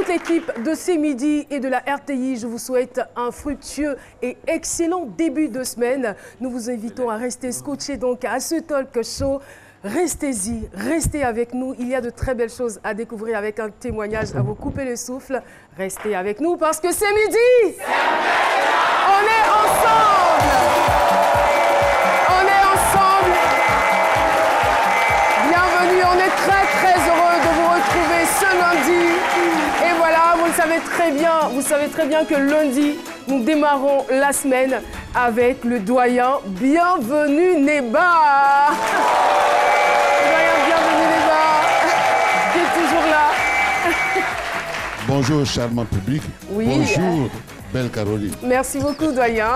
toute l'équipe de C'est Midi et de la RTI, je vous souhaite un fructueux et excellent début de semaine. Nous vous invitons à rester scotchés donc à ce talk show. Restez-y, restez avec nous. Il y a de très belles choses à découvrir avec un témoignage à vous couper le souffle. Restez avec nous parce que c'est midi. On est ensemble. On est ensemble. Bienvenue, on est très heureux de vous retrouver ce lundi. Et voilà, vous savez très bien que lundi, nous démarrons la semaine avec le doyen Bienvenue Néba. Qui est toujours là. Bonjour, charmant public. Oui. Bonjour, belle Caroline. Merci beaucoup, doyen.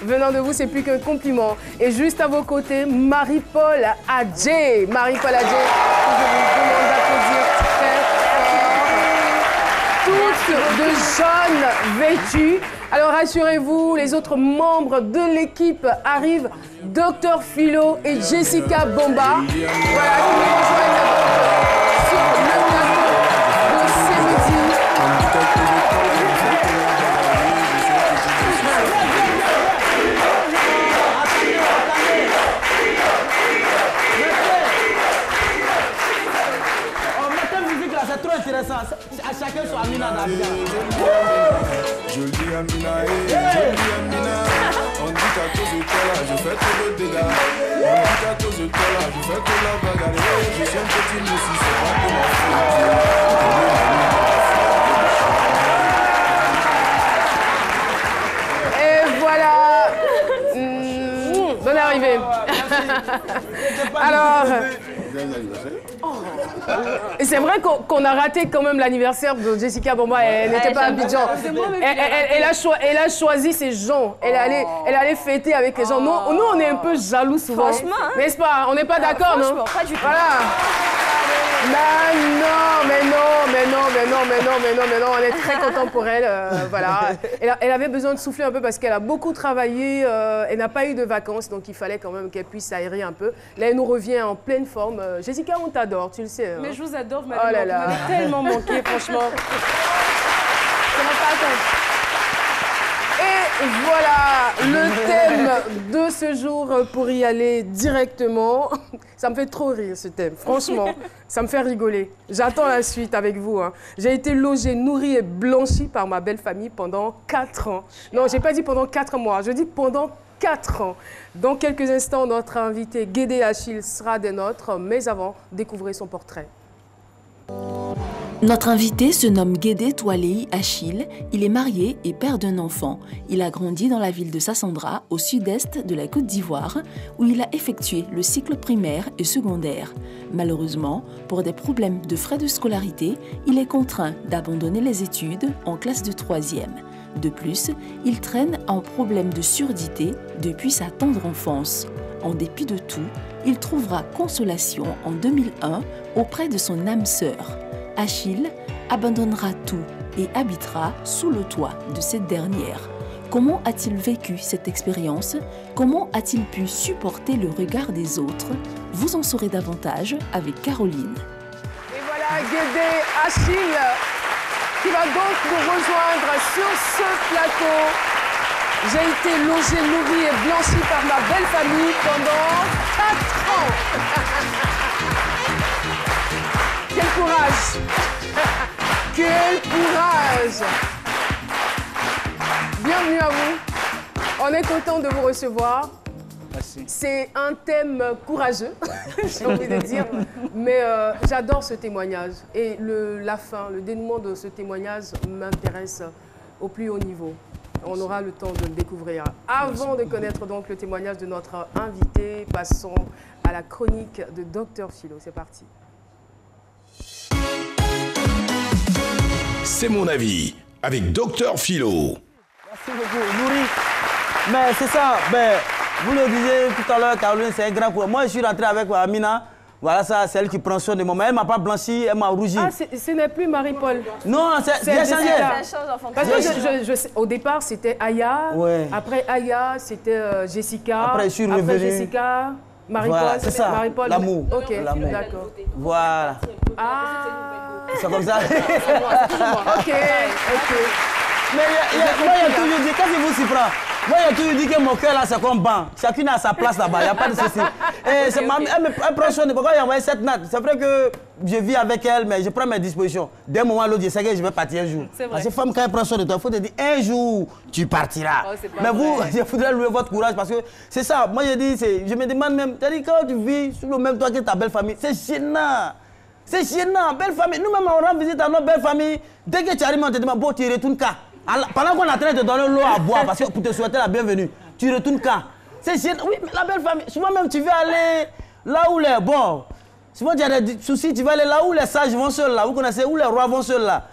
Venant de vous, c'est plus qu'un compliment. Et juste à vos côtés, Marie-Paul Adjé. Marie-Paul Adjé, je vous demande d'applaudir très fort. Toutes de jeunes vêtues. Alors rassurez-vous, les autres membres de l'équipe arrivent. Dr Philo et Jessica Bomba. Voilà, qui nous rejoignent sur le plateau de C'est Midi. Mettez musique là, c'est trop intéressant. À chacun son Amina d'Abidjan. Je le dis Amina, je le dis Amina. On dit qu'à cause de toi là, je fais trop de dégâts. On dit qu'à cause de toi là, je fais que la bagarre. Je suis un petit messie, c'est pas de ma faute. Et voilà. Bonne arrivée. Alors. Et c'est vrai qu'on a raté quand même l'anniversaire de Jessica Bomba. Elle n'était pas à Abidjan. Elle a choisi ses gens. Elle allait fêter avec les gens. Nous, on est un peu jaloux souvent. Franchement, hein. N'est-ce pas? On n'est pas d'accord, non? Pas du tout. Voilà. Mais non, on est très content pour elle, voilà. Elle avait besoin de souffler un peu parce qu'elle a beaucoup travaillé, elle n'a pas eu de vacances, donc il fallait quand même qu'elle puisse s'aérer un peu. Là, elle nous revient en pleine forme. Jessica, on t'adore, tu le sais. Hein. Mais je vous adore, vous Oh là là. m'avez tellement manqué, franchement. Ça m'a pas attendu. Et voilà le thème de ce jour pour y aller directement. Ça me fait trop rire ce thème, franchement, ça me fait rigoler. J'attends la suite avec vous. Hein. J'ai été logée, nourrie et blanchie par ma belle famille pendant 4 ans. Non, j'ai pas dit pendant 4 mois, je dis pendant 4 ans. Dans quelques instants, notre invité Guédé Achille sera des nôtres, mais avant, découvrez son portrait. Notre invité se nomme Guédé Toualei Achille. Il est marié et père d'un enfant. Il a grandi dans la ville de Sassandra, au sud-est de la Côte d'Ivoire, où il a effectué le cycle primaire et secondaire. Malheureusement, pour des problèmes de frais de scolarité, il est contraint d'abandonner les études en classe de 3e. De plus, il traîne un problème de surdité depuis sa tendre enfance. En dépit de tout, il trouvera consolation en 2001 auprès de son âme sœur. Achille abandonnera tout et habitera sous le toit de cette dernière. Comment a-t-il vécu cette expérience? Comment a-t-il pu supporter le regard des autres? Vous en saurez davantage avec Caroline. Et voilà Guédé Achille qui va donc nous rejoindre sur ce plateau. J'ai été logée, nourrie et blanchie par ma belle famille pendant 4 ans. Quel courage! Quel courage! Bienvenue à vous. On est content de vous recevoir. Merci. C'est un thème courageux, j'ai envie de dire, mais j'adore ce témoignage. Et la fin, le dénouement de ce témoignage m'intéresse au plus haut niveau. On aura le temps de le découvrir. Avant de connaître donc le témoignage de notre invité, passons à la chronique de Dr Philo. C'est parti. C'est mon avis, avec Dr Philo. Merci beaucoup, Nouri. Mais c'est ça, vous le disiez tout à l'heure, Caroline, c'est un grand coup. Moi, je suis rentré avec Amina. Voilà, ça, c'est elle qui prend soin de moi. Mais elle ne m'a pas blanchi, elle m'a rougi. Ah, ce n'est plus Marie-Paul. Non, c'est bien changé. Parce que au départ, c'était Aya. Ouais. Après Aya, c'était Jessica. Après, je suis Après revenu. Jessica, Marie-Paul. Voilà, c'est ça, Marie-Paul. l'amour. Ok, L'amour. d'accord. Voilà. Ah. C'est comme ça. C'est moi, c'est toujours moi. Ok. Mais moi, il y a toujours dit, qu'est-ce qui vous s'y prend? Moi, il a toujours dit que mon cœur là, c'est comme banc. Chacune a sa place là-bas, il n'y a pas de souci. Et c'est elle prend soin de pourquoi il a envoyé cette natte. C'est vrai que je vis avec elle, mais je prends mes dispositions. D'un moment à l'autre, je sais que je vais partir un jour. Parce que femme, quand elle prend soin de toi, il faut te dire un jour, tu partiras. Oh, mais vous, je voudrais louer votre courage parce que c'est ça. Moi, je me demande même, c'est-à-dire quand tu vis sous le même toit que ta belle famille, c'est gênant. C'est gênant, belle famille. Nous-mêmes, on rend visite à notre belle famille. Dès que tu arrives, on te demande, bon, tu retournes quand? Pendant qu'on est en train de te donner l'eau à boire, parce que pour te souhaiter la bienvenue, tu retournes quand? C'est gênant. Oui, mais la belle famille, souvent même tu veux aller là où les... Bon, souvent tu as des soucis, tu vas aller là où les sages vont seuls là. Vous connaissez où les rois vont seuls là?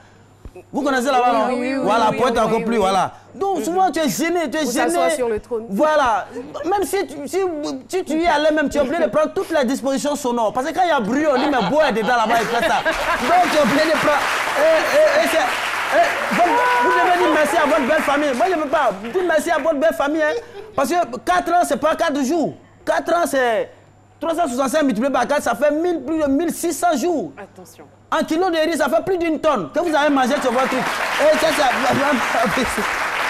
Vous connaissez là-bas, non? Oui, voilà, pour être encore plus, voilà. Donc souvent tu es gêné, tu es gêné. S'assoit sur le trône. Voilà. Même si tu y allais même, tu es obligé de prendre toutes les dispositions sonores. Parce que quand il y a bruit, on dit mais bois est dedans là-bas, il fait ça. Donc tu es obligé de prendre... vous devez dire merci à votre belle famille. Moi, je ne veux pas dire merci à votre belle famille. Hein, parce que 4 ans, ce n'est pas 4 jours. 4 ans, c'est 365 multiplié par 4, ça fait plus de 1600 jours. Attention. Un kilo de riz, ça fait plus d'une tonne que vous avez mangé sur votre truc. Et ça,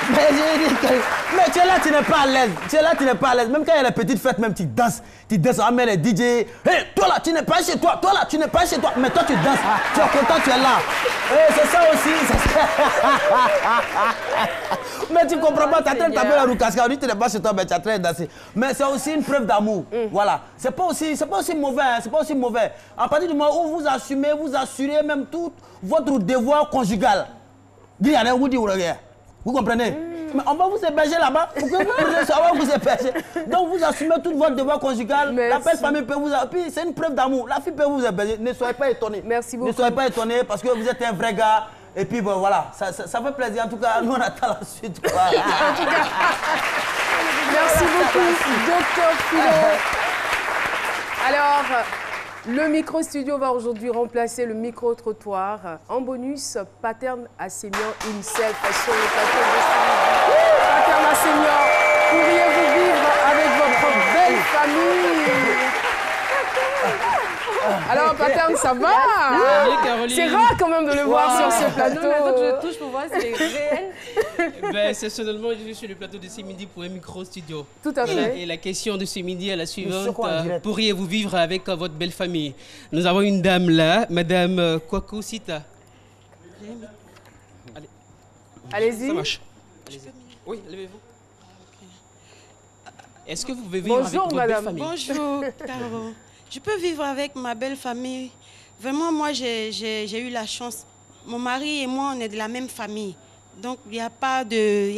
mais tu es là, tu n'es pas à l'aise. Tu es là, tu n'es pas à l'aise. Même quand il y a les petites fêtes, même tu danses. Tu danses, on met les DJ. Hé, toi là, tu n'es pas chez toi. Toi là, tu n'es pas chez toi. Mais toi, tu danses. Tu es content, tu es là. Et c'est ça aussi. Mais tu ne comprends pas. Tu es en train de taper la roue cascade. On dit tu n'es pas chez toi, mais tu es en train de danser. Mais c'est aussi une preuve d'amour. Voilà. C'est pas aussi mauvais. Hein. C'est pas aussi mauvais. À partir du moment où vous assumez, vous assurez même tout votre devoir conjugal. Vous comprenez? Mais on va vous héberger là-bas pour que vous puissiez savoir vous héberger. Donc vous assumez tout votre devoir conjugal. La belle famille peut vous... Puis c'est une preuve d'amour. La fille peut vous héberger. Ne soyez pas étonnés. Merci beaucoup. Ne soyez pas étonnés parce que vous êtes un vrai gars. Et puis bon, voilà, ça fait plaisir. En tout cas, nous on attend la suite. Quoi. Merci beaucoup, Docteur Philo. Alors... Le micro-studio va aujourd'hui remplacer le micro-trottoir. En bonus, Pattern Assemian himself sur le plateau de ce midi. Pattern Assemian, pourriez-vous vivre avec votre belle famille? Alors, Pattern, ça va? C'est rare quand même de le voir sur ce plateau. Non, mais je touche pour voir si c'est réel. Ben, exceptionnellement, je suis sur le plateau de ce midi pour un micro-studio. Tout à fait. Et la question de ce midi est la suivante. Pourriez-vous vivre avec votre belle famille? Nous avons une dame là, Madame Kwaku Sita. Allez-y. Ça marche. Oui, levez-vous. Est-ce que vous pouvez vivre avec votre belle famille? Bonjour, Caro. Je peux vivre avec ma belle famille. Vraiment, moi, j'ai eu la chance. Mon mari et moi, on est de la même famille. Donc, il n'y a pas de...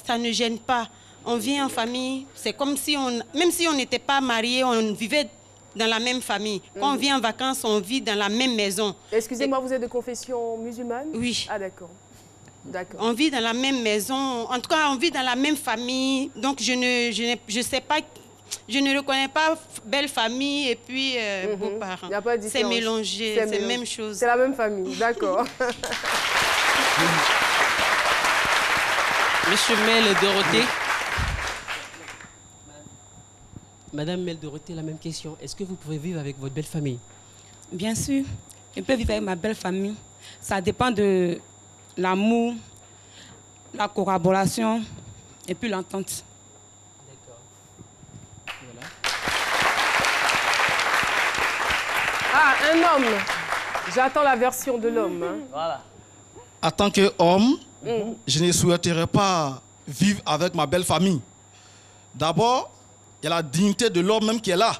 ça ne gêne pas. On vit en famille. C'est comme si même si on n'était pas mariés, on vivait dans la même famille. Quand on vient en vacances, on vit dans la même maison. Excusez-moi, vous êtes de confession musulmane? Oui. Ah, d'accord. D'accord. On vit dans la même maison. En tout cas, on vit dans la même famille. Donc, je sais pas... Je ne reconnais pas belle famille et puis beaux-parents. C'est mélangé, c'est la même chose. C'est la même famille, d'accord. Monsieur Mel Dorothée. Madame Mel Dorothée, la même question. Est-ce que vous pouvez vivre avec votre belle famille? Bien sûr. Je peux vivre avec ma belle famille. Ça dépend de l'amour, la collaboration et puis l'entente. Ah, un homme. J'attends la version de l'homme. Hein. Voilà. En tant qu'homme, je ne souhaiterais pas vivre avec ma belle famille. D'abord, il y a la dignité de l'homme même qui est là.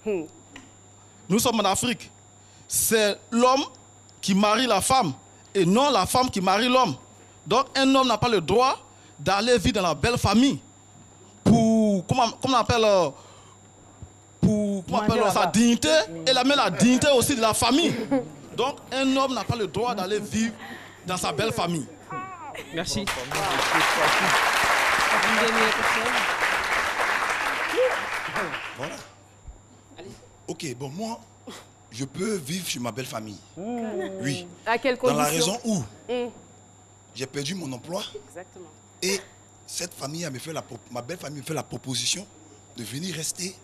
Nous sommes en Afrique. C'est l'homme qui marie la femme et non la femme qui marie l'homme. Donc, un homme n'a pas le droit d'aller vivre dans la belle famille pour, comment on appelle... pour sa dignité et même la dignité aussi de la famille. Donc, un homme n'a pas le droit d'aller vivre dans sa belle famille. Merci. Voilà. Ok, bon, moi, je peux vivre chez ma belle famille. Oui. À quelles conditions? Dans la raison où j'ai perdu mon emploi. Exactement. Et cette famille, ma belle famille me fait la proposition de venir rester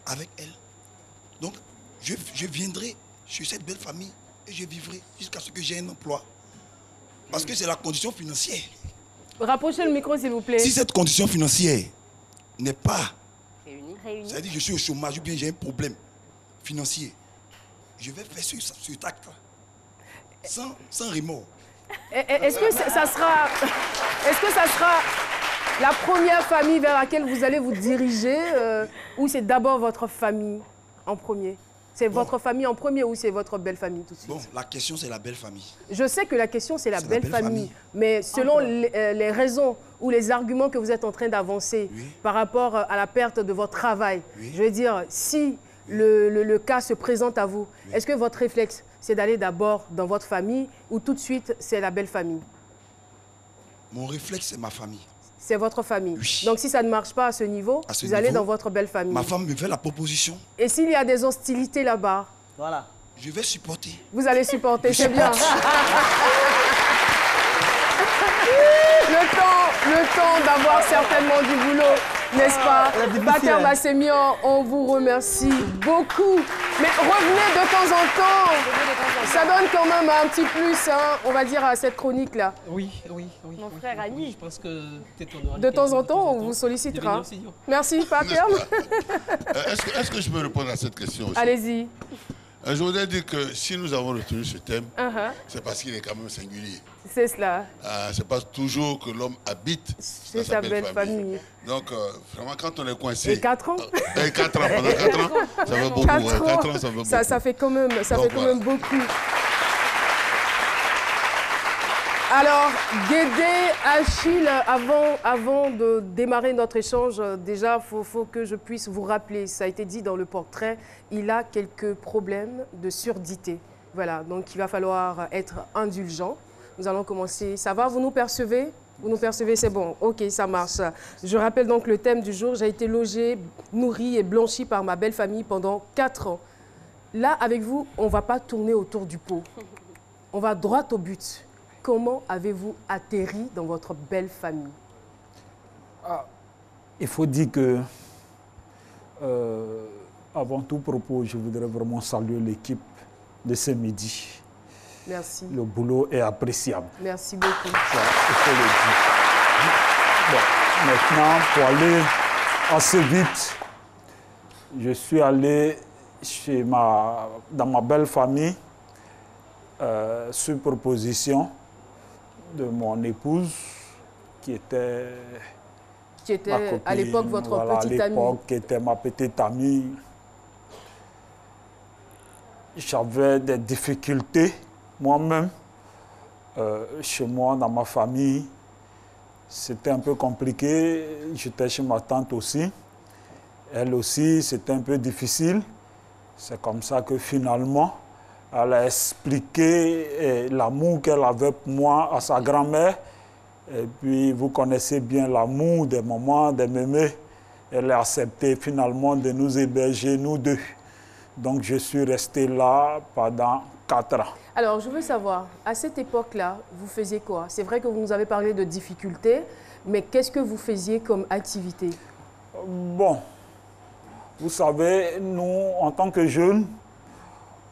avec elle. Donc, je viendrai chez cette belle famille et je vivrai jusqu'à ce que j'ai un emploi. Parce que c'est la condition financière. Rapprochez le micro, s'il vous plaît. Si cette condition financière n'est pas réunie, c'est-à-dire que je suis au chômage ou bien j'ai un problème financier, je vais faire ce acte sans remords. Est-ce que ça sera la première famille vers laquelle vous allez vous diriger ou c'est d'abord votre famille en premier? C'est votre famille en premier ou c'est votre belle famille tout de suite? Bon, la question c'est la belle famille. Je sais que la question c'est la belle famille, mais selon les raisons ou les arguments que vous êtes en train d'avancer par rapport à la perte de votre travail, je veux dire, si le cas se présente à vous, est-ce que votre réflexe c'est d'aller d'abord dans votre famille ou tout de suite c'est la belle famille? Mon réflexe c'est ma famille. C'est votre famille. Oui. Donc si ça ne marche pas à ce niveau, vous allez dans votre belle famille. Ma femme me fait la proposition. Et s'il y a des hostilités là-bas? Voilà. Je vais supporter. Vous allez supporter, c'est bien. Le temps d'avoir certainement du boulot, n'est-ce pas? Pater Massemian, on vous remercie beaucoup. Mais revenez de temps en temps. Ça donne quand même un petit plus, hein, on va dire, à cette chronique-là. Oui. Mon frère Annie. Je pense que de temps en temps, on vous sollicitera. Merci, Pater. Est-ce que je peux répondre à cette question aussi? Allez-y. Je voudrais dire que si nous avons retenu ce thème, c'est parce qu'il est quand même singulier. C'est cela. C'est pas toujours que l'homme habite dans sa belle famille. Donc, vraiment, quand on est coincé... Et 4 ans 4 ans, pendant 4 ans, ça fait beaucoup. 4 ans, ça fait beaucoup. Ça fait quand même, même beaucoup. Alors, Guédé, Achille, avant de démarrer notre échange, déjà, il faut que je puisse vous rappeler, ça a été dit dans le portrait, il a quelques problèmes de surdité. Voilà, donc il va falloir être indulgent. Nous allons commencer. Ça va, vous nous percevez? Vous nous percevez, c'est bon. Ok, ça marche. Je rappelle donc le thème du jour. J'ai été logée, nourrie et blanchie par ma belle famille pendant 4 ans. Là, avec vous, on ne va pas tourner autour du pot. On va droit au but. Comment avez-vous atterri dans votre belle famille? Il faut dire que, avant tout propos, je voudrais vraiment saluer l'équipe de ce midi. Merci. Le boulot est appréciable. Merci beaucoup. Ça, il faut le dire. Bon, maintenant, pour aller assez vite, je suis allé dans ma belle famille sur proposition de mon épouse qui était ma copine, à l'époque votre petite amie. Qui était ma petite amie. J'avais des difficultés moi-même, chez moi, dans ma famille. C'était un peu compliqué. J'étais chez ma tante aussi. Elle aussi, c'était un peu difficile. C'est comme ça que finalement, elle a expliqué l'amour qu'elle avait pour moi à sa grand-mère. Et puis, vous connaissez bien l'amour des mamans, des mémés. Elle a accepté finalement de nous héberger, nous deux. Donc, je suis resté là pendant 4 ans. Alors, je veux savoir, à cette époque-là, vous faisiez quoi? C'est vrai que vous nous avez parlé de difficultés, mais qu'est-ce que vous faisiez comme activité? Bon, vous savez, nous, en tant que jeunes,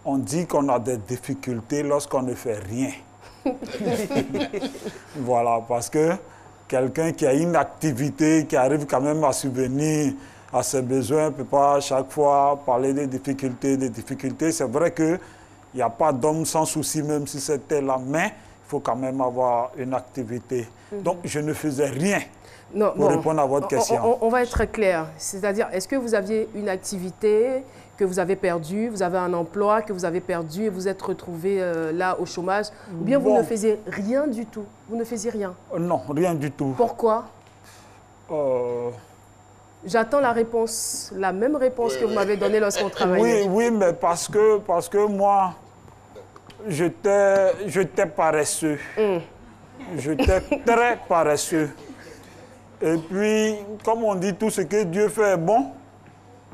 on dit qu'on a des difficultés lorsqu'on ne fait rien. Voilà, parce que quelqu'un qui a une activité, qui arrive quand même à subvenir à ses besoins, ne peut pas à chaque fois parler des difficultés, C'est vrai qu'il n'y a pas d'homme sans souci, même si c'était la main, il faut quand même avoir une activité. Donc, je ne faisais rien. Non, pour répondre à votre question. On va être clair. C'est-à-dire, est-ce que vous aviez une activité que vous avez perdue, vous avez un emploi que vous avez perdu et vous êtes retrouvé là au chômage, ou bien vous ne faisiez rien du tout? Vous ne faisiez rien? Non, rien du tout. Pourquoi? J'attends la réponse, la même réponse que vous m'avez donnée lorsqu'on travaillait. Oui, mais parce que moi, j'étais paresseux. J'étais très paresseux. Et puis, comme on dit, tout ce que Dieu fait est bon.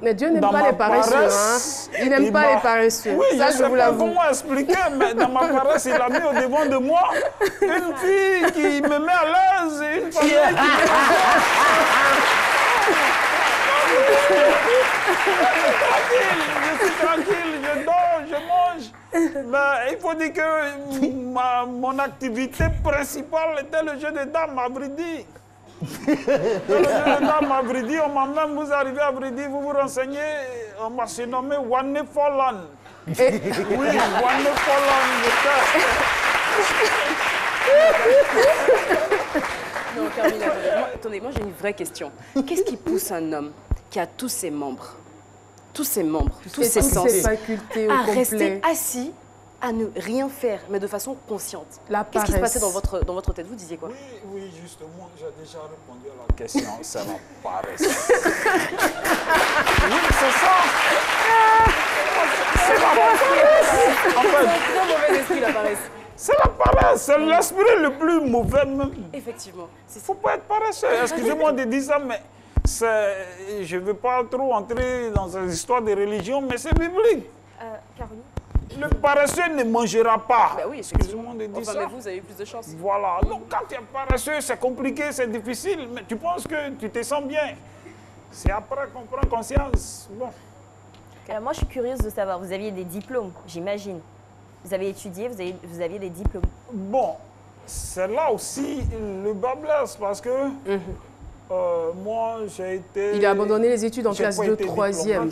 Mais Dieu n'aime pas les paresseux. Il n'aime pas les paresseux. Oui, ça, je ne sais pas comment expliquer, mais dans ma paresse, il a mis au devant de moi une fille qui me met à l'aise et une famille qui je suis tranquille, je dors, je mange. Mais il faut dire que mon activité principale était le jeu de dames à Vridi. Le jeu de dames à Vridi, on m'a même, vous arrivez à Vridi, vous vous renseignez, on m'a surnommé Wane Follan. Oui, Wane Follan. Non, Carmine, attendez, moi j'ai une vraie question. Qu'est-ce qui pousse un homme qui a tous ses membres, tous ses sens, facultés à rester assis, à ne rien faire, mais de façon consciente? Qu'est-ce qui se passait dans votre tête? Vous disiez quoi? Oui, justement, j'ai déjà répondu à la question. C'est la paresse. Oui, c'est ça. C'est la paresse. En fait, c'est un très mauvais esprit, la paresse. C'est la paresse, c'est l'esprit le plus mauvais même. Effectivement. Il ne faut pas être paresseux. Excusez-moi de dire ça, mais je ne veux pas trop entrer dans une histoire de religion, mais c'est biblique. Caroline? Le paresseux ne mangera pas. Ben oui, excusez-moi de dire ça. Mais vous avez eu plus de chance. Voilà. Donc quand tu es paresseux, c'est compliqué, c'est difficile, mais tu penses que tu te sens bien. C'est après qu'on prend conscience. Bon. Alors moi, je suis curieuse de savoir, vous aviez des diplômes, j'imagine. Vous avez étudié, vous aviez des diplômes. Bon, c'est là aussi le bas blesse parce que moi, j'ai été... Il a abandonné les études en classe de 3e.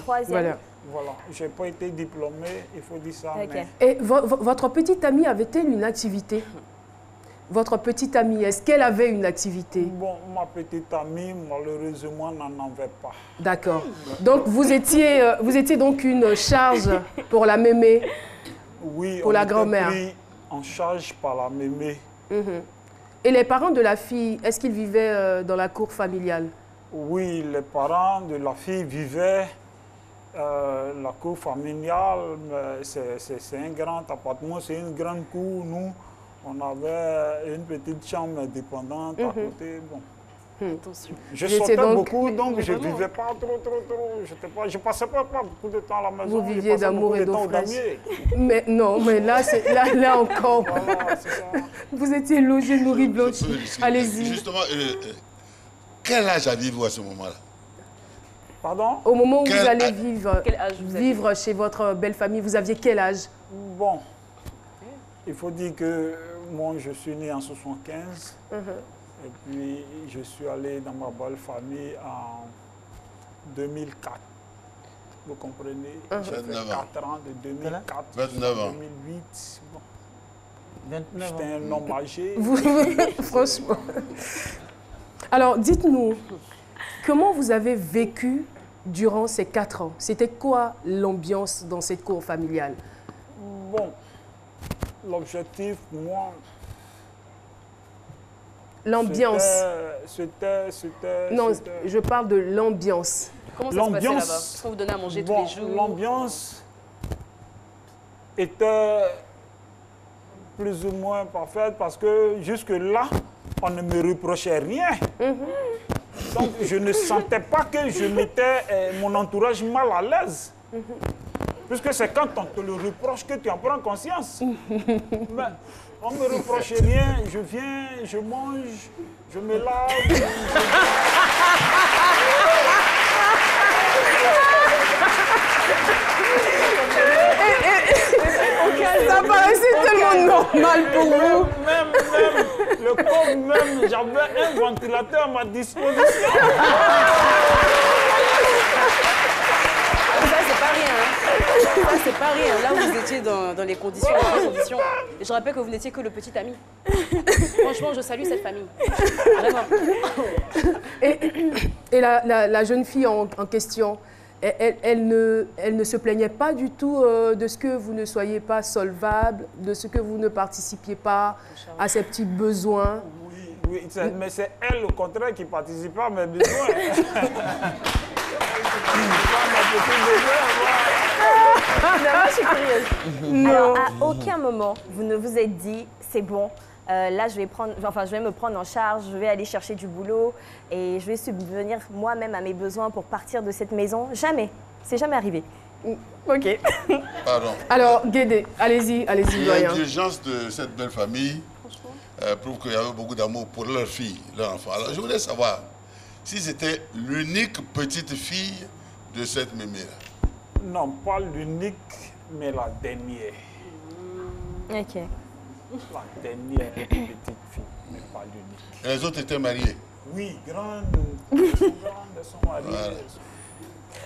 Voilà, je n'ai pas été diplômé, il faut dire ça. Okay. Mais... Et votre petite amie avait-elle une activité? Votre petite amie, est-ce qu'elle avait une activité? Bon, ma petite amie, malheureusement, n'en avait pas. D'accord. Donc, vous étiez donc une charge pour la mémé? Oui, pour la grand-mère. Pris en charge par la mémé. Et les parents de la fille, est-ce qu'ils vivaient dans la cour familiale? Oui, les parents de la fille vivaient la cour familiale. C'est un grand appartement, c'est une grande cour. Nous, on avait une petite chambre indépendante à côté. Bon. Je sortais beaucoup, donc je ne vivais pas trop. Je ne passais pas beaucoup de temps à la maison. Vous viviez d'amour et d'eau fraîche. Mais non, mais là encore. Voilà, c'est ça. Vous étiez logé, nourri, blanchi. Allez-y. Justement, quel âge aviez-vous à ce moment-là? Pardon? Au moment où vous allez vivre chez votre belle famille, vous aviez quel âge? Bon, il faut dire que moi, je suis né en 75. Et puis, je suis allé dans ma belle famille en 2004. Vous comprenez? J'ai fait 4 ans de 2004 29 ans. 2008. Bon. 29 J'étais un homme âgé. Franchement. Alors, dites-nous, comment vous avez vécu durant ces 4 ans? C'était quoi l'ambiance dans cette cour familiale? Bon, l'objectif, moi... L'ambiance. C'était... Non, je parle de l'ambiance. Comment ça se passait là-bas? Est-ce qu'on vous donnait à manger tous les jours? L'ambiance était plus ou moins parfaite parce que jusque-là, on ne me reprochait rien. Donc, je ne sentais pas que je mettais mon entourage mal à l'aise. Puisque c'est quand on te le reproche que tu en prends conscience. Mais on ne me reproche rien, je viens, je mange, je me lave. Ça paraissait tellement normal pour vous. Même, le corps même, j'avais un ventilateur à ma disposition. Ça, c'est pas rien. Ça, c'est pas rien. Là où vous étiez dans les conditions, je rappelle que vous n'étiez que le petit ami. Franchement, je salue cette famille. Vraiment. Et la jeune fille en question, elle ne se plaignait pas du tout de ce que vous ne soyez pas solvable, de ce que vous ne participiez pas à ses petits besoins. Oui, mais c'est elle, au contraire, qui participe à mes besoins. Je suis curieuse. Alors, à aucun moment, vous ne vous êtes dit, c'est bon, là, je vais me prendre en charge, je vais aller chercher du boulot et je vais subvenir moi-même à mes besoins pour partir de cette maison. Jamais. C'est jamais arrivé. Ok. Pardon. Alors, Guédé, allez-y, doyen. L'intelligence de cette belle famille prouve qu'il y avait beaucoup d'amour pour leur fille, leur enfant. Alors, je voulais savoir si c'était l'unique petite fille de cette mémé-là. Non, pas l'unique, mais la dernière. Ok. La dernière petite fille, mais pas l'unique. Et les autres étaient mariés? Oui, grandes sont mariées. Voilà.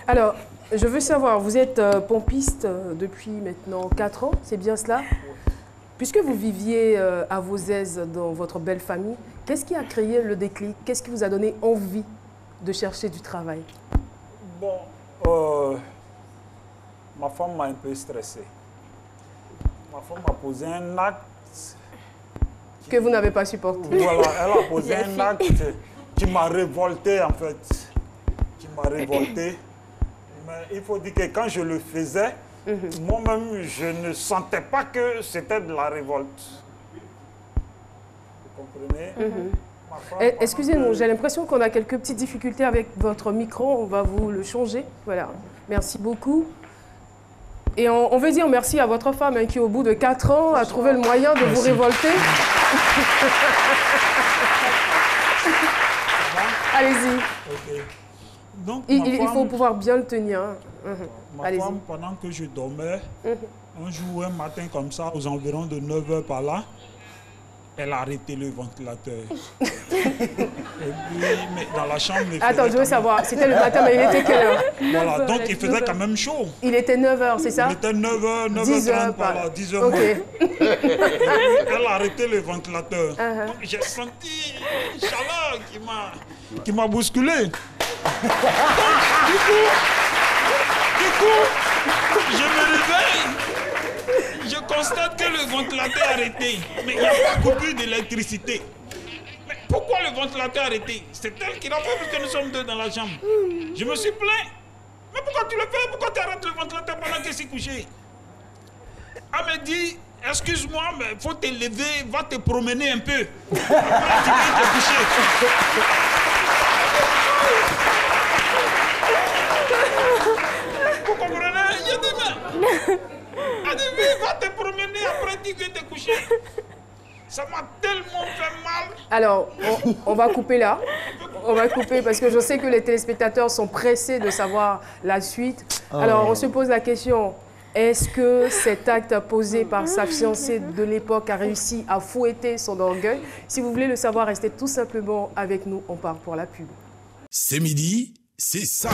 Alors, je veux savoir, vous êtes pompiste depuis maintenant 4 ans, c'est bien cela? Puisque vous viviez à vos aises dans votre belle famille, qu'est-ce qui a créé le déclic? Qu'est-ce qui vous a donné envie de chercher du travail? Bon, ma femme m'a un peu stressé. Ma femme m'a posé un acte que vous n'avez pas supporté. Voilà, elle a posé un acte qui m'a révolté en fait. Qui m'a révolté. Mais il faut dire que quand je le faisais, moi-même, je ne sentais pas que c'était de la révolte. Vous comprenez? Excusez-nous, j'ai l'impression qu'on a quelques petites difficultés avec votre micro. On va vous le changer. Voilà. Merci beaucoup. Et on veut dire merci à votre femme qui, au bout de 4 ans, a trouvé le moyen de vous révolter. Allez-y. Okay. Donc, il faut pouvoir bien le tenir. Ma femme, pendant que je dormais, un jour, un matin comme ça, aux environs de 9h par là, elle a arrêté le ventilateur. Et puis, mais dans la chambre... Attends, je veux savoir, c'était le matin, mais il était quelle heure? Voilà, donc il faisait quand même chaud. Il était 9h, c'est ça? Il était 9h, 9h30 par là, 10h. Ok. Elle a arrêté le ventilateur. Donc j'ai senti une chaleur qui m'a bousculé. Donc, du coup, je me réveille. Je constate que le ventilateur est arrêté, mais il n'y a pas coupure d'électricité. Mais pourquoi le ventilateur est arrêté? C'est elle qui l'a fait parce que nous sommes deux dans la chambre. Je me suis plaint. Mais pourquoi tu le fais? Pourquoi tu arrêtes le ventilateur pendant qu'elle s'est couchée? Elle me dit, excuse-moi, mais il faut te lever, va te promener un peu. Après, tu viens te coucher. Vous comprenez? Il y a des mains. Elle dit, va te promener, après tu viens te coucher. Ça m'a tellement fait mal. Alors, on va couper là. On va couper parce que je sais que les téléspectateurs sont pressés de savoir la suite. Alors, on se pose la question, est-ce que cet acte posé par sa fiancée de l'époque a réussi à fouetter son orgueil? Si vous voulez le savoir, restez tout simplement avec nous. On part pour la pub. C'est midi, c'est ça.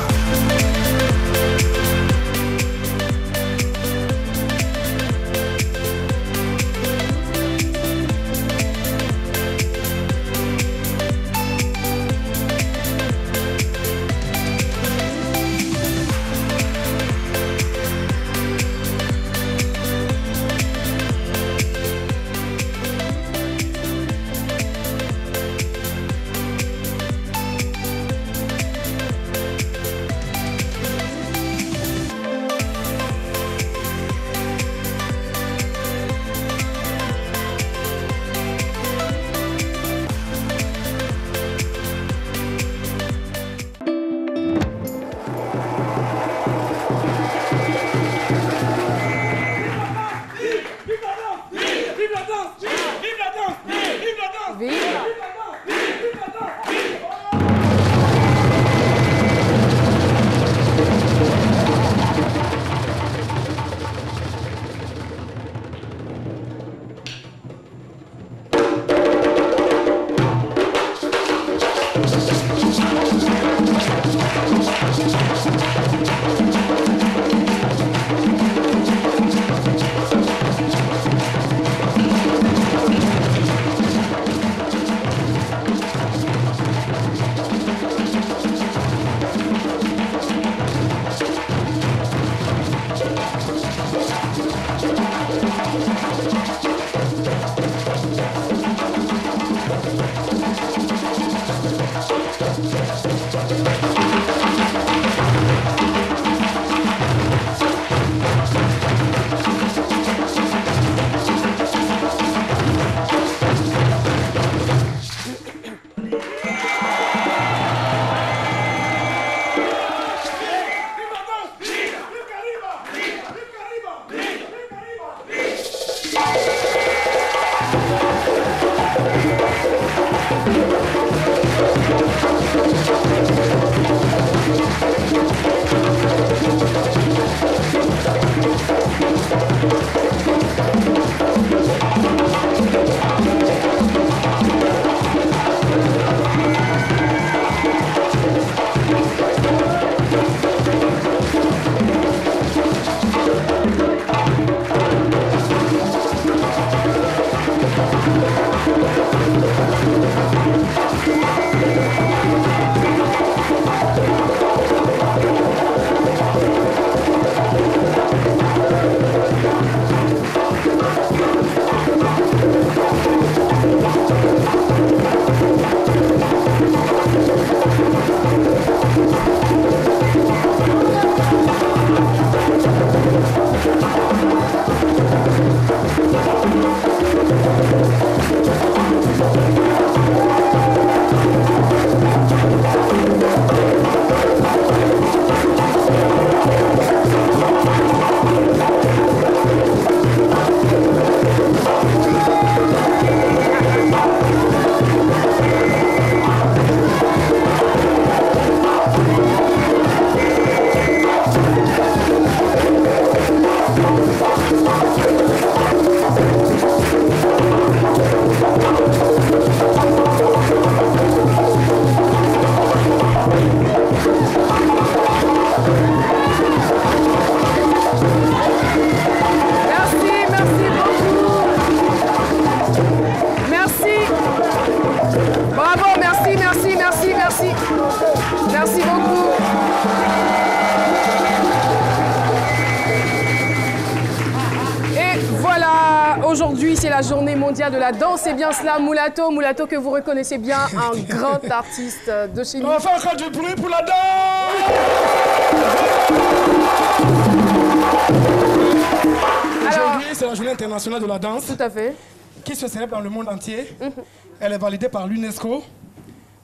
la journée mondiale de la danse. C'est bien cela, Moulato. Moulato que vous reconnaissez bien, un grand artiste de chez nous. On va faire encore du bruit pour la danse. Aujourd'hui, c'est la journée internationale de la danse. Tout à fait. Qui se célèbre dans le monde entier. Elle est validée par l'UNESCO.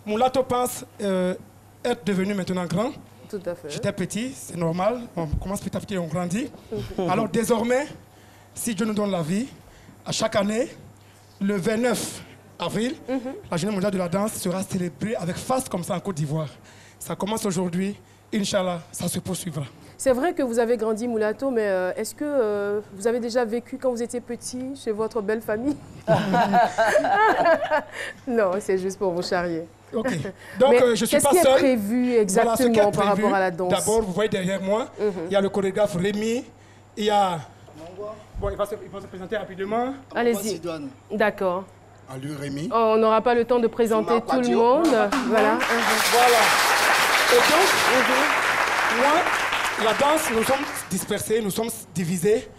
Moulato pense être devenu maintenant grand. Tout à fait. J'étais petit, c'est normal. On commence petit à petit et on grandit. Alors désormais, si Dieu nous donne la vie, à chaque année, le 29 avril, la journée mondiale de la danse sera célébrée avec face comme ça en Côte d'Ivoire. Ça commence aujourd'hui. Inch'Allah, ça se poursuivra. C'est vrai que vous avez grandi, Moulato, mais est-ce que vous avez déjà vécu quand vous étiez petit chez votre belle famille? Non, c'est juste pour vous charrier. Ok. Donc, je suis pas seul. Qu'est-ce qui est prévu exactement par rapport à la danse? D'abord, vous voyez derrière moi, il y a le chorégraphe Rémi, il y a... Bon, il va se présenter rapidement. Allez-y. D'accord. À lui, Rémi. On n'aura pas le temps de présenter tout le monde. Voilà. Voilà. Et donc, moi, la danse, nous sommes dispersés, nous sommes divisés.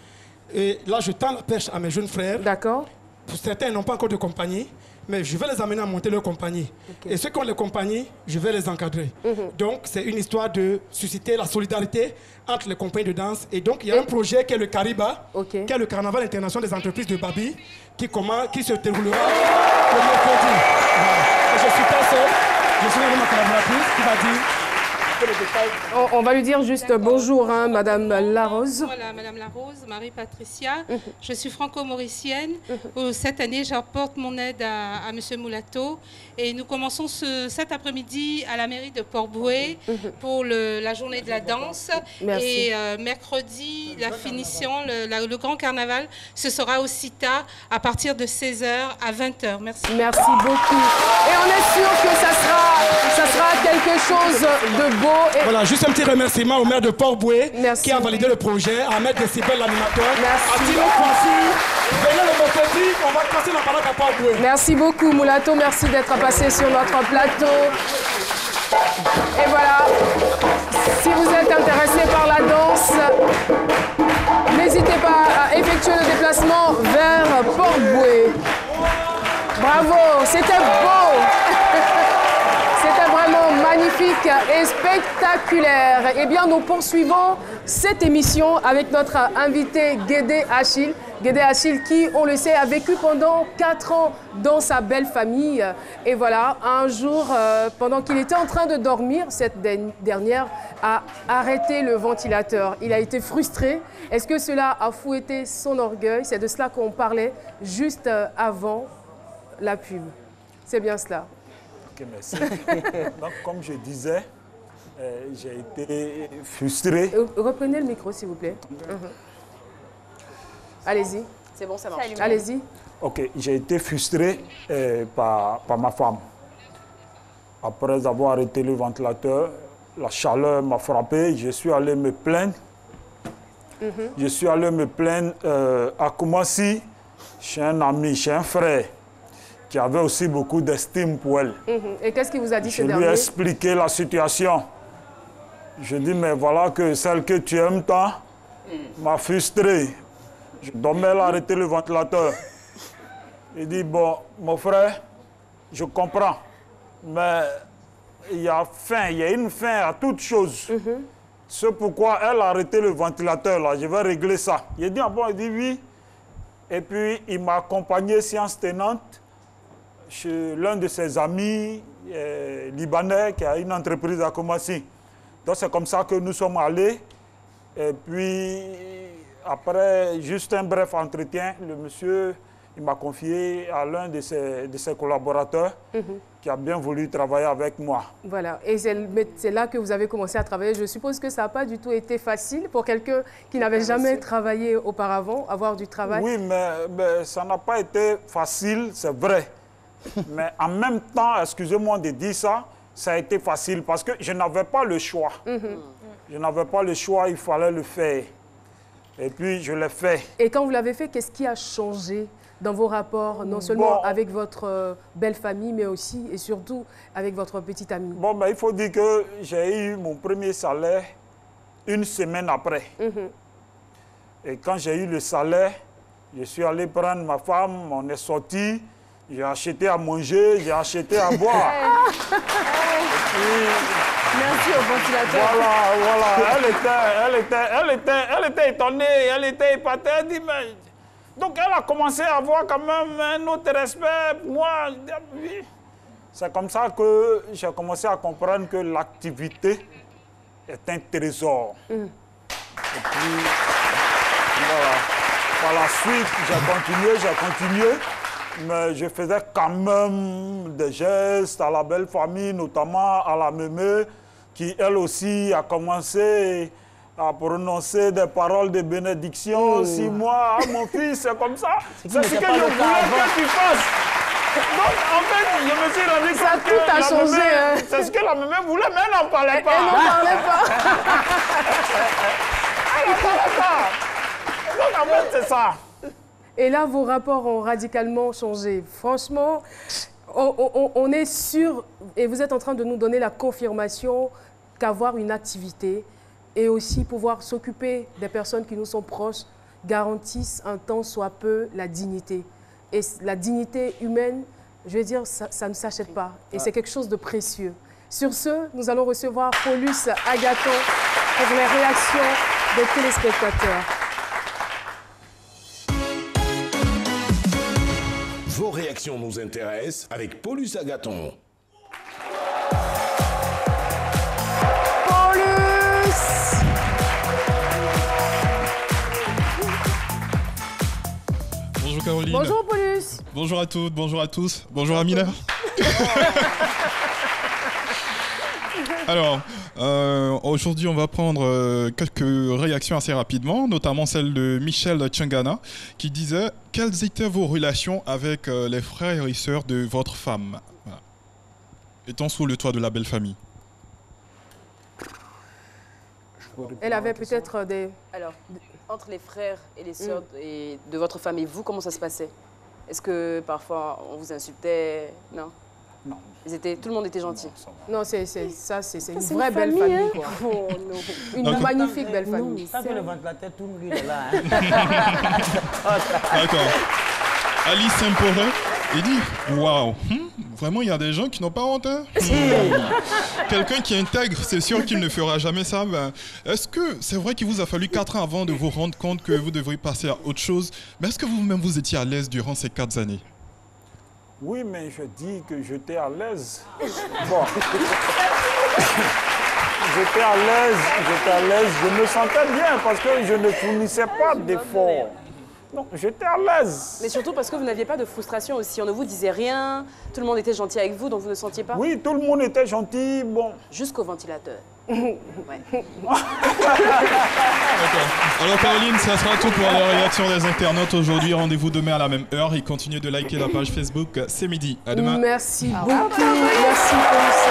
Et là, je tends la perche à mes jeunes frères. D'accord. Pour certains, ils n'ont pas encore de compagnie, mais je vais les amener à monter leur compagnie. Et ceux qui ont les compagnies, je vais les encadrer. Donc, c'est une histoire de susciter la solidarité entre les compagnies de danse. Et donc, il y a un projet qui est le Cariba, qui est le Carnaval international des entreprises de Babi, qui se déroulera le mercredi. Voilà. Et je suis pas seul, je suis avec ma collaboratrice qui va dire... On va lui dire juste bonjour, hein, Madame Larose. Voilà, Madame Larose, Marie-Patricia. Je suis franco-mauricienne. Cette année, j'apporte mon aide à Monsieur Moulato. Et nous commençons cet après-midi à la mairie de Port-Bouët pour la journée de la danse. Merci. Et mercredi, la finition, le grand carnaval, ce sera au CITA à partir de 16h à 20h. Merci. Merci beaucoup. Et on est sûr que ça sera quelque chose de beau. Et... Voilà, juste un petit remerciement au maire de Port-Bouët qui a validé le projet, à Ahmed Decibel, l'animateur. Merci. À Tino Kwansi. Venez le mercredi, on va passer la parole à Port-Bouët. Merci beaucoup, Moulato. Merci d'être passé sur notre plateau. Et voilà, si vous êtes intéressé par la danse, n'hésitez pas à effectuer le déplacement vers Port-Bouët. Bravo, c'était beau. C'était vraiment magnifique et spectaculaire. Eh bien, nous poursuivons cette émission avec notre invité Guédé Achille. Guédé Achille qui, on le sait, a vécu pendant 4 ans dans sa belle famille. Et voilà, un jour, pendant qu'il était en train de dormir, cette dernière a arrêté le ventilateur. Il a été frustré. Est-ce que cela a fouetté son orgueil? C'est de cela qu'on parlait juste avant la pub. C'est bien cela. Ok, merci. Donc, comme je disais, j'ai été frustré. Reprenez le micro, s'il vous plaît. Allez-y. C'est bon, ça marche. Allez-y. Ok, j'ai été frustré par ma femme. Après avoir arrêté le ventilateur, la chaleur m'a frappé. Je suis allé me plaindre. Je suis allé me plaindre à Koumassi, chez un ami, chez un frère, qui avait aussi beaucoup d'estime pour elle. Et qu'est-ce qu'il vous a dit ce dernier? Je lui ai expliqué la situation. Je dis, mais voilà que celle que tu aimes tant m'a frustré. Je dormais, elle a arrêté le ventilateur. Il dit, bon, mon frère, je comprends, mais il y a une fin à toute chose. C'est pourquoi elle a arrêté le ventilateur, là, je vais régler ça. Il dit, ah bon, il dit oui. Et puis, il m'a accompagné séance tenante chez l'un de ses amis libanais qui a une entreprise à Koumassi. Donc, c'est comme ça que nous sommes allés. Et puis, après juste un bref entretien, le monsieur, il m'a confié à l'un de ses collaborateurs qui a bien voulu travailler avec moi. Voilà, et c'est là que vous avez commencé à travailler. Je suppose que ça n'a pas du tout été facile pour quelqu'un qui n'avait jamais travaillé auparavant, avoir du travail. Oui, mais ça n'a pas été facile, c'est vrai. Mais en même temps, excusez-moi de dire ça, ça a été facile parce que je n'avais pas le choix. Je n'avais pas le choix, il fallait le faire. Et puis, je l'ai fait. Et quand vous l'avez fait, qu'est-ce qui a changé dans vos rapports, non seulement avec votre belle famille, mais aussi et surtout avec votre petite amie? Bon, ben, il faut dire que j'ai eu mon premier salaire une semaine après. Et quand j'ai eu le salaire, Je suis allé prendre ma femme, on est sorti, j'ai acheté à manger, j'ai acheté à boire. Merci au ventilateur. Voilà. Elle était étonnée, elle était épatée. Elle dit, mais... Donc elle a commencé à avoir quand même un autre respect pour moi. C'est comme ça que j'ai commencé à comprendre que l'activité est un trésor. Et puis, voilà. Par la suite, j'ai continué. Mais je faisais quand même des gestes à la belle famille, notamment à la mémé, qui elle aussi a commencé à prononcer des paroles de bénédiction. 6 mois, ah, mon fils, c'est comme ça. C'est ce que je voulais que tu fasses. Donc, en fait, je me suis rendu compte que tout a changé. C'est ce que la mémé voulait, mais elle n'en parlait pas. Elle n'en parlait pas. Elle n'en parlait pas. Donc, en fait, c'est ça. Et là, vos rapports ont radicalement changé. Franchement, on est sûr, et vous êtes en train de nous donner la confirmation qu'avoir une activité et aussi pouvoir s'occuper des personnes qui nous sont proches garantissent un tant soit peu la dignité. Et la dignité humaine, je veux dire, ça ne s'achète pas. Et c'est quelque chose de précieux. Sur ce, nous allons recevoir Paulus Agathon pour les réactions des téléspectateurs. Vos réactions nous intéressent avec Paulus Agathon. Paulus! Bonjour Caroline. Bonjour Paulus. Bonjour à toutes, bonjour à tous. Bonjour Amina. Alors, aujourd'hui, on va prendre quelques réactions assez rapidement, notamment celle de Michel Tchangana, qui disait « Quelles étaient vos relations avec les frères et sœurs de votre femme voilà. Étant sous le toit de la belle famille ?» Elle avait peut-être des... Alors, entre les frères et les sœurs de votre famille, vous, comment ça se passait? Est-ce que parfois on vous insultait? Non. Non. Tout le monde était gentil. Non, c'est une vraie belle famille. Quoi. Oh, non. Une magnifique belle famille. Ça que le ventilateur tourne, lui, il est là. D'accord. Alice Saint-Poré, il dit « Waouh, vraiment, il y a des gens qui n'ont pas honte. Hein? Quelqu'un qui est intègre, c'est sûr qu'il ne fera jamais ça. Ben, est-ce que c'est vrai qu'il vous a fallu 4 ans avant de vous rendre compte que vous devriez passer à autre chose? Mais est-ce que vous-même, vous étiez à l'aise durant ces 4 années? Oui, mais je dis que j'étais à l'aise. Bon. J'étais à l'aise, je me sentais bien parce que je ne fournissais pas d'efforts. Donc j'étais à l'aise. Mais surtout parce que vous n'aviez pas de frustration aussi. On ne vous disait rien, tout le monde était gentil avec vous, donc vous ne sentiez pas? Oui, tout le monde était gentil, bon. Jusqu'au ventilateur. Ouais. Alors Caroline, ça sera tout pour les réactions des internautes aujourd'hui. Rendez-vous demain à la même heure et continuez de liker la page Facebook. C'est midi. À demain. Merci beaucoup. Merci Paulus.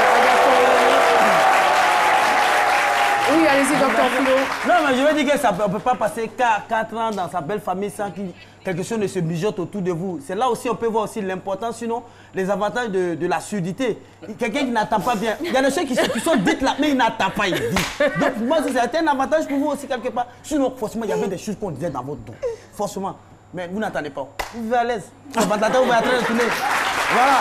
Oui, allez-y, docteur Philo. Non, mais je veux dire qu'on ne peut pas passer 4 ans dans sa belle famille sans que quelque chose ne se mijote autour de vous. C'est là aussi on peut voir aussi l'importance, sinon les avantages de la surdité. Quelqu'un qui n'attend pas bien. Il y a des choses qui sont dites là, mais il n'attend pas, il dit. Donc moi, c'est un avantage pour vous aussi quelque part. Sinon, forcément, il y avait des choses qu'on disait dans votre dos. Forcément. Mais vous n'entendez pas. Vous vivez à l'aise. Le ventilateur, vous êtes en train de tourner. Voilà.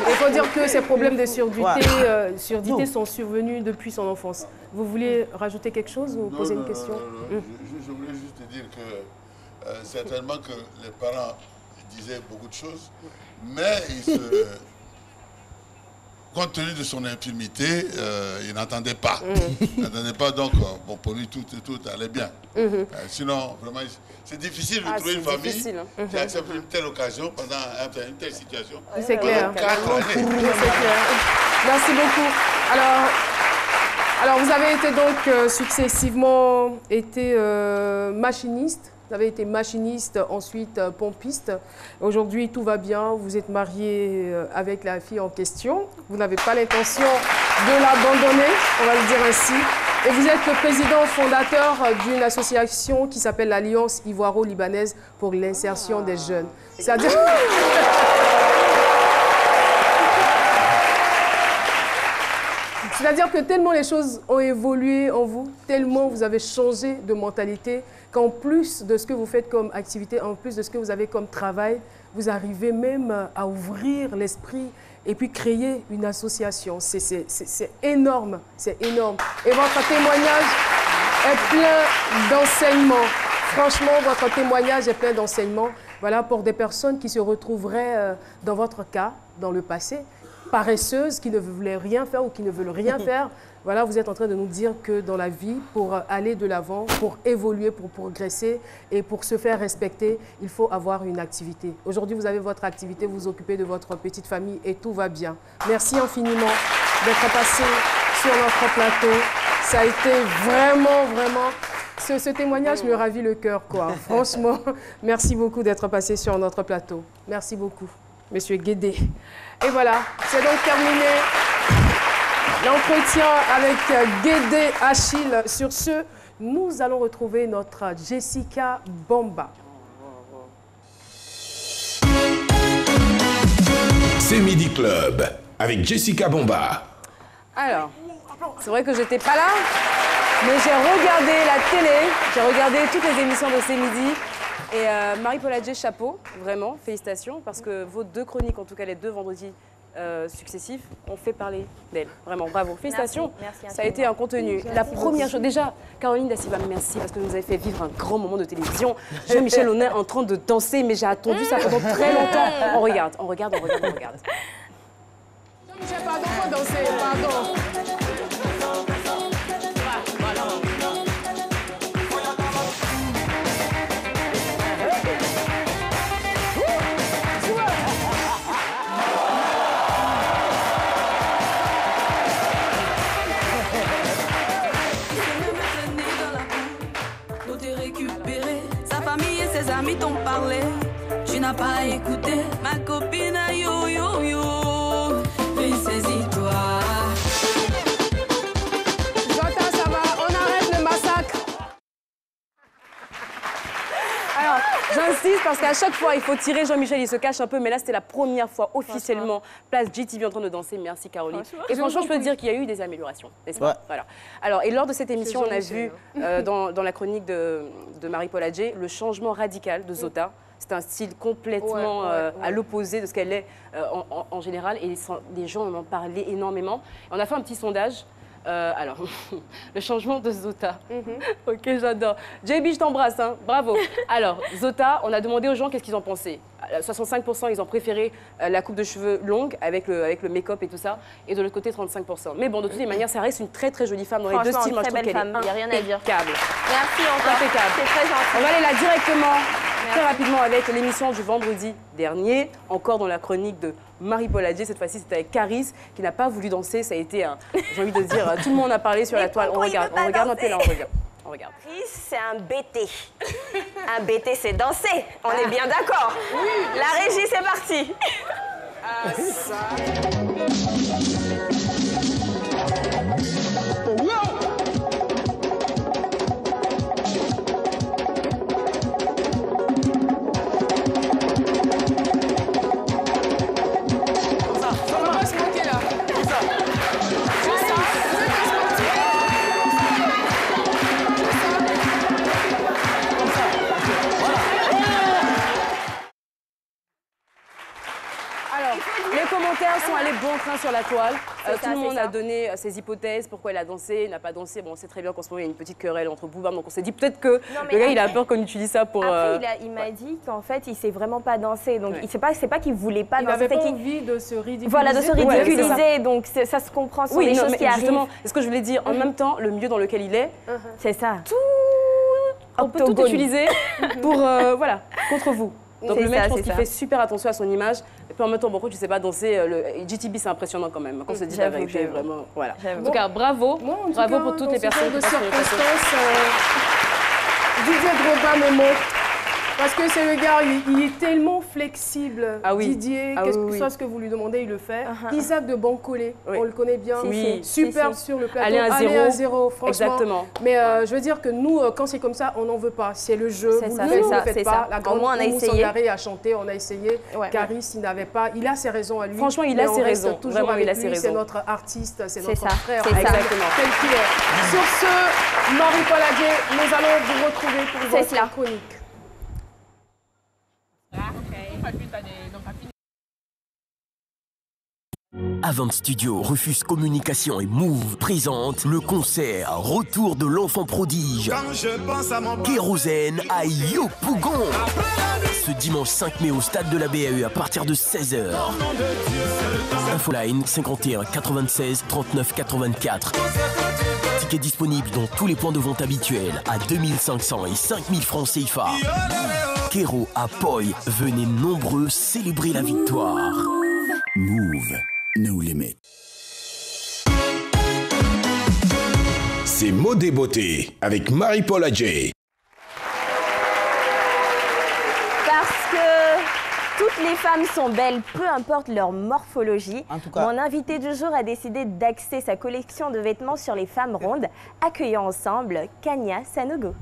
Il faut dire que ces problèmes de surdité sont survenus depuis son enfance. Vous voulez rajouter quelque chose ou poser une question? Je voulais juste te dire que certainement que les parents disaient beaucoup de choses, mais compte tenu de son infirmité, il n'entendait pas. Il n'entendait pas, donc bon, pour lui tout allait bien. Sinon, vraiment, c'est difficile de trouver une famille qui accepte une telle occasion pendant une telle situation. C'est clair. C'est clair. Merci beaucoup. Alors vous avez été donc successivement machiniste. Vous avez été machiniste, ensuite pompiste. Aujourd'hui, tout va bien. Vous êtes marié avec la fille en question. Vous n'avez pas l'intention de l'abandonner, on va le dire ainsi. Et vous êtes le président fondateur d'une association qui s'appelle l'Alliance Ivoiro-Libanaise pour l'insertion des jeunes. C'est-à-dire... C'est-à-dire que tellement les choses ont évolué en vous, tellement vous avez changé de mentalité, qu'en plus de ce que vous faites comme activité, en plus de ce que vous avez comme travail, vous arrivez même à ouvrir l'esprit et puis créer une association. C'est énorme, c'est énorme. Et votre témoignage est plein d'enseignements. Franchement, votre témoignage est plein d'enseignements. Voilà, pour des personnes qui se retrouveraient, dans votre cas, dans le passé, paresseuses, qui ne voulaient rien faire ou qui ne veulent rien faire. Voilà, vous êtes en train de nous dire que dans la vie, pour aller de l'avant, pour évoluer, pour progresser et pour se faire respecter, il faut avoir une activité. Aujourd'hui, vous avez votre activité, vous vous occupez de votre petite famille et tout va bien. Merci infiniment d'être passé sur notre plateau. Ça a été vraiment... Ce témoignage me ravit le cœur, quoi. Franchement, merci beaucoup d'être passé sur notre plateau. Merci beaucoup, Monsieur Guédé. Et voilà, c'est donc terminé l'entretien avec Guédé Achille. Sur ce, nous allons retrouver notre Jessica Bomba. C'est Midi Club avec Jessica Bomba. Alors, c'est vrai que j'étais pas là, mais j'ai regardé la télé, j'ai regardé toutes les émissions de C'est Midi. Et Marie-Paul Adjé, chapeau, vraiment, félicitations, parce que vos 2 chroniques, en tout cas les 2 vendredis successifs, ont fait parler d'elle. Vraiment, bravo, félicitations. Merci, ça a été un contenu. La première chose, déjà, Caroline Da Silva, merci, parce que vous nous avez fait vivre un grand moment de télévision. Jean-Michel Honnay en train de danser, mais j'ai attendu ça pendant très longtemps. On regarde. Jean-Michel, pardon, faut danser, pardon. Ses amis t'ont parlé, tu n'as pas écouté. Ma copine a yo yo yo, puis saisis-toi. Zota, ça va, on arrête le massacre. Alors, j'insiste parce qu'à chaque fois, il faut tirer. Jean-Michel, il se cache un peu, mais là, c'était la première fois officiellement. Place GTV en train de danser. Merci, Caroline. Et franchement, je peux dire qu'il y a eu des améliorations, n'est-ce pas? Voilà. Alors, et lors de cette émission, on a vu dans la chronique de Marie-Paul Adjé le changement radical de Zota. C'est un style complètement à l'opposé de ce qu'elle est en général. Et les gens en ont parlé énormément. On a fait un petit sondage. Alors, le changement de Zota. Ok, j'adore. JB, je t'embrasse, hein. Bravo. Alors, Zota, on a demandé aux gens qu'est-ce qu'ils en pensaient. 65%, ils ont préféré la coupe de cheveux longue avec le make-up et tout ça. Et de l'autre côté, 35%. Mais bon, de toutes les manières, ça reste une très très jolie femme dans les 2 styles. Moi, je trouve qu'elle est impeccable. Merci encore. Impeccable. C'est très gentil. On va aller là directement, très rapidement, avec l'émission du vendredi dernier. Encore dans la chronique de Marie-Paul Adjé. Cette fois-ci, c'était avec Caris, qui n'a pas voulu danser. Ça a été, j'ai envie de dire, tout le monde a parlé sur la toile. On regarde un peu là, on regarde. Caris, c'est un BT. Un BT, c'est danser. On est bien d'accord. Oui. La régie, c'est parti. Ah, ça. Sont allés bon train sur la toile. Tout le monde a donné ses hypothèses, pourquoi elle a dansé, n'a pas dansé. Bon, on sait très bien qu'en ce moment, il y a une petite querelle entre Boubam, donc on s'est dit peut-être que le gars, il a peur qu'on utilise ça pour... Après, il m'a dit qu'en fait, il ne sait vraiment pas danser. Donc, c'est pas qu'il ne voulait pas danser. Il n'avait pas envie de se ridiculiser. Voilà, de se ridiculiser. Donc, ça se comprend sur les choses qui arrivent. Justement, c'est ce que je voulais dire. En même temps, le milieu dans lequel il est, c'est ça. On peut tout utiliser pour, voilà, contre vous. Donc le mec, je pense qu'il fait super attention à son image. Et puis en même temps, pourquoi tu sais pas danser le GTB, c'est impressionnant quand même. Quand on se dit la vérité, vraiment, voilà. En tout cas, bravo. Bravo pour toutes les personnes de circonstances. Didier Drogba me montre Parce que c'est le gars, il est tellement flexible. Ah oui. Didier, Ah qu'est-ce oui, que oui. soit ce que vous lui demandez, il le fait. Isaac de Bancolé, on le connaît bien. Oui. Super sur le plateau. Aller à zéro. Franchement. Exactement. Mais je veux dire que nous, quand c'est comme ça, on n'en veut pas. C'est le jeu. Vous le faites, vous le faites pas. La grande Oumou Sangaré a chanté, on a essayé. Caris, il n'avait pas. Il a ses raisons à lui. Franchement, il a ses raisons. Toujours Vraiment, avec il a ses lui. C'est raisons. notre artiste, c'est notre ça. frère. C'est ça. Exactement. Tel qu'il est. Sur ce, Marie-Paul Adjé, nous allons vous retrouver pour votre chronique. Avant Studio, Rufus Communication et Move présente le concert Retour de l'enfant prodige. Quand je pense à mon Kérosène à Yopougon. Ce dimanche 5 mai au stade de la BAE à partir de 16h. Infoline 51 96 39 84. Tickets disponibles dans tous les points de vente habituels à 2500 et 5000 francs CFA. Kéro à Poi, venez nombreux célébrer la victoire. Move, no limit. C'est Mode et Beauté avec Marie-Paul Adjé. Parce que toutes les femmes sont belles, peu importe leur morphologie. En tout cas. Mon invité du jour a décidé d'axer sa collection de vêtements sur les femmes rondes. Accueillons ensemble Kanya Sanogo.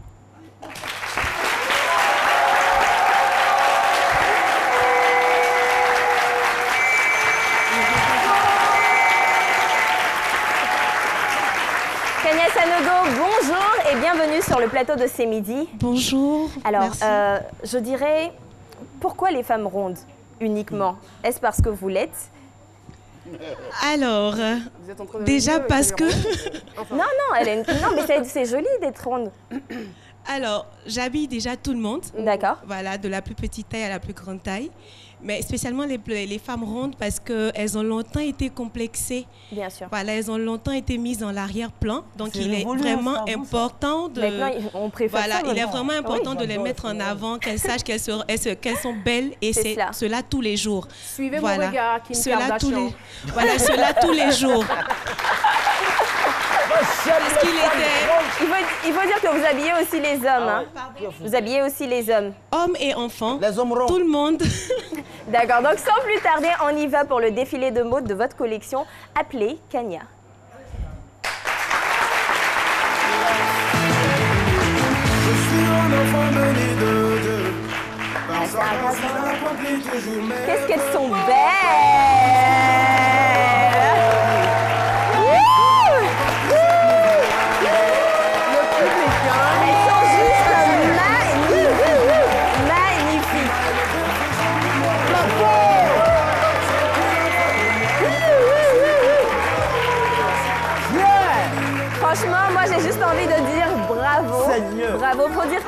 Kanya Sanogo, bonjour et bienvenue sur le plateau de C'est Midi. Bonjour. Alors, merci. je dirais, pourquoi les femmes rondes uniquement? Est-ce parce que vous l'êtes? Alors, déjà parce que... Non, mais c'est joli d'être ronde. Alors, j'habille déjà tout le monde. D'accord. Voilà, de la plus petite taille à la plus grande taille. Mais spécialement les femmes rondes parce qu'elles ont longtemps été complexées. Bien sûr. Voilà, elles ont longtemps été mises dans l'arrière-plan. Donc, il est vraiment important de... Maintenant, on préfère voilà, ça, il est maintenant. vraiment important Oui, de les mettre en avant, qu'elles sachent qu'elles sont belles et c'est cela tous les jours. Suivez mon regard, Kim Kardashian. Voilà, cela tous les jours. Parce qu'il était... Il faut dire que vous habillez aussi les hommes. Hein. Vous habillez aussi les hommes. Hommes et enfants. Les hommes ronds. Tout le monde. D'accord, donc sans plus tarder, on y va pour le défilé de mode de votre collection. Appelez Kanya. Je suis un enfant béni de Dieu. Par sa grâce, il accomplit toujours mes Qu'est-ce qu'elles sont belles! Elles sont juste magnifiques. Franchement, moi j'ai juste envie de dire bravo. Seigneur. Bravo. Faut dire,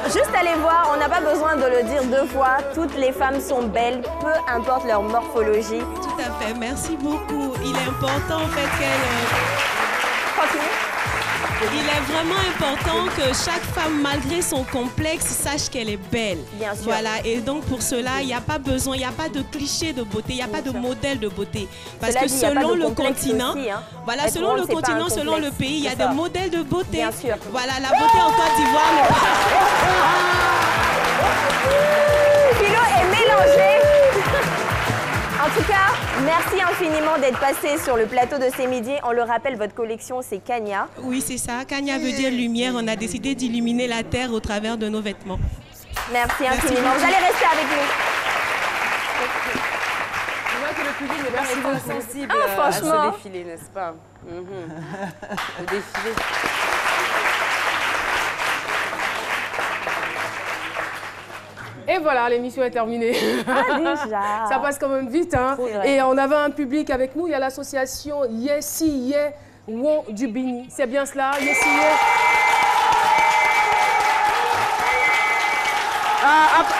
juste aller voir, on n'a pas besoin de le dire deux fois. Toutes les femmes sont belles, peu importe leur morphologie. Tout à fait, merci beaucoup. Il est important en fait qu'elle... Il est vraiment important que chaque femme, malgré son complexe, sache qu'elle est belle. Bien sûr. Voilà, et donc pour cela, il n'y a pas besoin, il n'y a pas de cliché de beauté, il n'y a pas de modèle de beauté. Parce Cela que dit, il y a pas selon de le complexe continent, aussi, hein. voilà, Être selon ronde, le c'est pas un continent, selon le complexe. pays, il y a C'est des ça. modèles de beauté. Bien sûr. Voilà, la beauté en Côte d'Ivoire n'est pas... Philo est mélangé. En tout cas, merci infiniment d'être passé sur le plateau de C'est Midi. On le rappelle, votre collection, c'est Kanya. Oui, c'est ça. Kanya veut dire lumière. On a décidé d'illuminer la terre au travers de nos vêtements. Merci infiniment. Vous allez rester avec nous. Je vois que le public est vraiment sensible Ah, à franchement. ce défilé, n'est-ce pas? Le défilé. Et voilà, l'émission est terminée. Ah, déjà. Ça passe quand même vite. Hein. Et on avait un public avec nous. Il y a l'association Yessi Ye Won du Bini. C'est bien cela, Yessi Ye.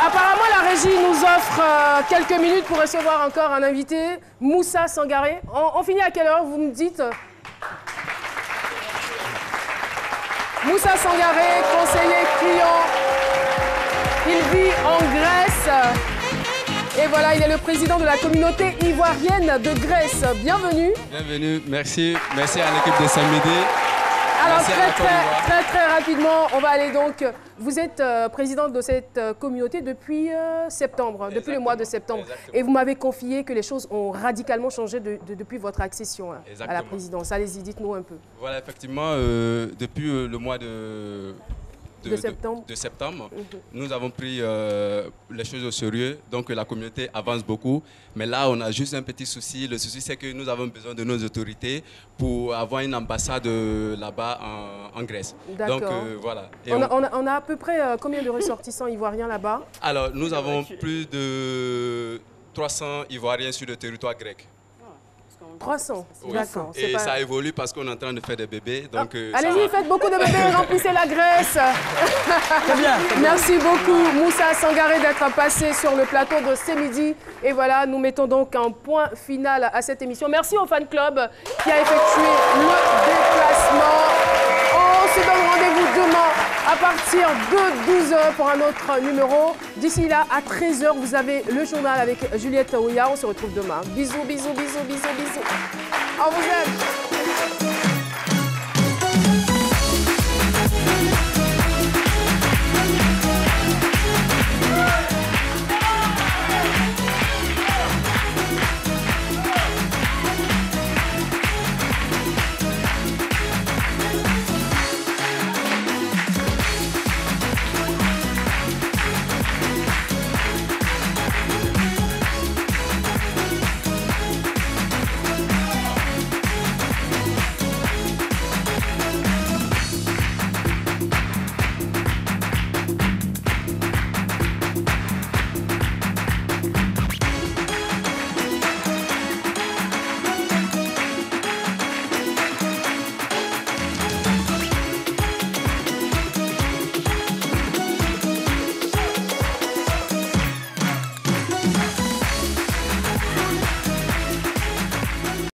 Apparemment, la régie nous offre quelques minutes pour recevoir encore un invité, Moussa Sangaré. On finit à quelle heure, vous me dites? Moussa Sangaré, conseiller client. Il vit en Grèce. Et voilà, il est le président de la communauté ivoirienne de Grèce. Bienvenue. Bienvenue, merci. Merci à l'équipe de C'est Midi. Alors très rapidement, on va aller donc. Vous êtes présidente de cette communauté depuis septembre, depuis le mois de septembre. Et vous m'avez confié que les choses ont radicalement changé depuis votre accession à la présidence. Allez-y, dites-nous un peu. Voilà, effectivement, depuis le mois de septembre, nous avons pris les choses au sérieux, donc la communauté avance beaucoup. Mais là, on a juste un petit souci. Le souci, c'est que nous avons besoin de nos autorités pour avoir une ambassade là-bas en Grèce. D'accord. Donc voilà. Et on a à peu près combien de ressortissants ivoiriens là-bas? Alors, nous avons plus de 300 Ivoiriens sur le territoire grec. 300, oui. D'accord. Et ça évolue parce qu'on est en train de faire des bébés. Allez-y, faites beaucoup de bébés, remplissez la Grèce. Très bien. Merci beaucoup, Moussa Sangaré, d'être passé sur le plateau de ce midi. Et voilà, nous mettons donc un point final à cette émission. Merci au fan club qui a effectué le déplacement. On se donne rendez-vous demain à partir de 12h pour un autre numéro. D'ici là, à 13h, vous avez le journal avec Juliette Ouya. On se retrouve demain. Bisous, bisous, bisous, bisous, bisous. On vous aime.